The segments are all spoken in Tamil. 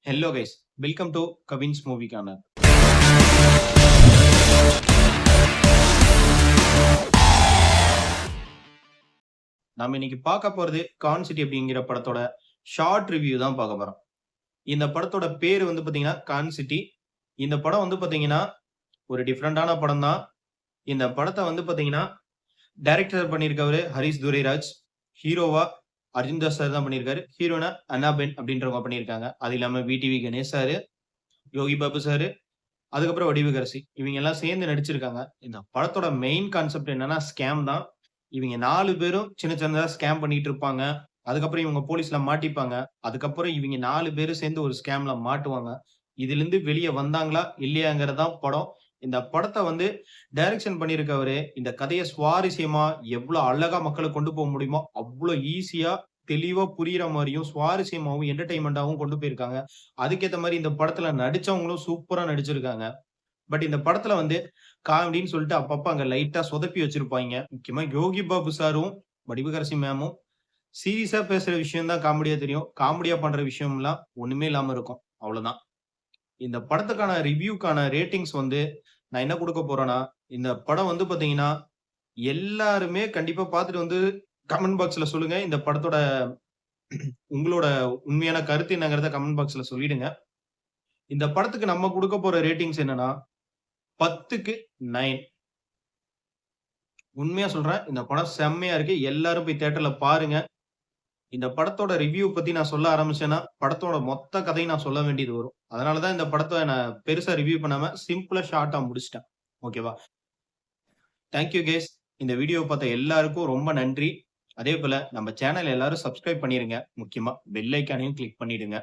Hello guys, welcome to Cavin's movie corner. நாம இன்னைக்கு பார்க்க போறது கான் சிட்டி அப்படிங்கிற படத்தோட ஷார்ட் ரிவ்யூ தான் பார்க்க போறோம். இந்த படத்தோட பேரு வந்து பாத்தீங்கன்னா கான் சிட்டி. இந்த படம் வந்து பாத்தீங்கன்னா ஒரு டிஃப்ரெண்டான படம் தான். இந்த படத்தை வந்து பாத்தீங்கன்னா டைரக்டர் பண்ணியிருக்கவரு ஹரிஷ் துரைராஜ், ஹீரோவா அர்ஜுன் தாஸ் சார் தான் பண்ணியிருக்காரு. ஹீரோனா அன்னாபென் அப்படின்றவங்க பண்ணியிருக்காங்க. அது இல்லாம VTV Ganesh sir, Yogi Babu sir, அதுக்கப்புறம் வடிவுகரசி இவங்க எல்லாம் சேர்ந்து நடிச்சிருக்காங்க. இந்த படத்தோட மெயின் கான்செப்ட் என்னன்னா ஸ்கேம் தான். இவங்க 4 பேரும் சின்ன சின்னதா ஸ்கேம் பண்ணிட்டு இருப்பாங்க. அதுக்கப்புறம் இவங்க போலீஸ்ல மாட்டிப்பாங்க. அதுக்கப்புறம் இவங்க 4 பேரும் சேர்ந்து ஒரு ஸ்கேம்ல மாட்டுவாங்க. இதிலிருந்து வெளிய வந்தாங்களா இல்லையாங்கிறது தான் படம். இந்த படத்த வந்து டைரக்ஷன் பண்ணியிருக்கவரு, இந்த கதைய சுவாரஸ்யமா எவ்வளோ அழகா மக்களுக்கு கொண்டு போக முடியுமோ, அவ்வளோ ஈஸியா தெளிவா புரியிற மாரியும், சுவாரஸ்யமாவும், என்டர்டெயின்மென்ட்டாவும் கொண்டு போயிருக்காங்க. அதுக்கேத்த மாரி இந்த படத்துல நடிச்சவங்களும் சூப்பரா நடிச்சிருக்காங்க. பட் இந்த படத்துல வந்து காமெடின்னு சொல்லிட்டு அப்பப்ப அங்க லைட்டா சொதப்பி வச்சிருப்பாய்ங்க. முக்கியமா யோகி பாபு சாரும், வடிவுகரசி மேமும் சீரியஸா பேசுற விஷயம் தான் காமெடியா தெரியும். காமெடியா பண்ற விஷயம்லாம் ஒண்ணுமே இல்லாம இருக்கும். அவ்வளோதான். இந்த படத்துக்கான ரிவ்யூக்கான ரேட்டிங்ஸ் வந்து நான் என்ன குடுக்க போறேன்னா, இந்த படம் வந்து பாத்தீங்கன்னா, எல்லாருமே கண்டிப்பா பாத்துட்டு வந்து கமெண்ட் பாக்ஸ்ல சொல்லுங்க. இந்த படத்தோட உங்களோட உண்மையான கருத்து என்னங்கிறத கமெண்ட் பாக்ஸ்ல சொல்லிடுங்க. இந்த படத்துக்கு நம்ம குடுக்க போற ரேட்டிங்ஸ் என்னன்னா 10க்கு 9. உண்மையா சொல்றேன். இந்த படம் செம்மையா இருக்கு. எல்லாரும் போய் தியேட்டர்ல பாருங்க. இந்த படத்தோட ரிவ்யூ பத்தி நான் சொல்ல ஆரம்பிச்சேன்னா, படத்தோட மொத்த கதையும் நான் சொல்ல வேண்டியது வரும். அதனால தான் இந்த படத்த நான் பெருசா ரிவ்யூ பண்ணாம சிம்பிளா ஷார்ட்டா முடிச்சுட்டேன். ஓகேவா? Thank you case. இந்த வீடியோவ பார்த்த எல்லாருக்கும் ரொம்ப நன்றி. அதேபோல நம்ம சேனல் எல்லாரும் சப்ஸ்கிரைப் பண்ணிருங்க. முக்கியமா பெல் ஐகானையும் கிளிக் பண்ணிடுங்க.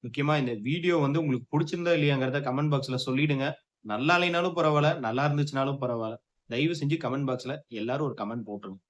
முக்கியமா இந்த வீடியோ வந்து உங்களுக்கு புடிச்சிருந்தா இல்லையாங்கிறத கமெண்ட் பாக்ஸ்ல சொல்லிடுங்க. நல்லா இல்லைனாலும் பரவால்ல, நல்லா இருந்துச்சுனாலும் பரவால்ல. தயவு செஞ்சு கமெண்ட் பாக்ஸ்ல எல்லாரும் ஒரு கமெண்ட் போட்டுருங்க.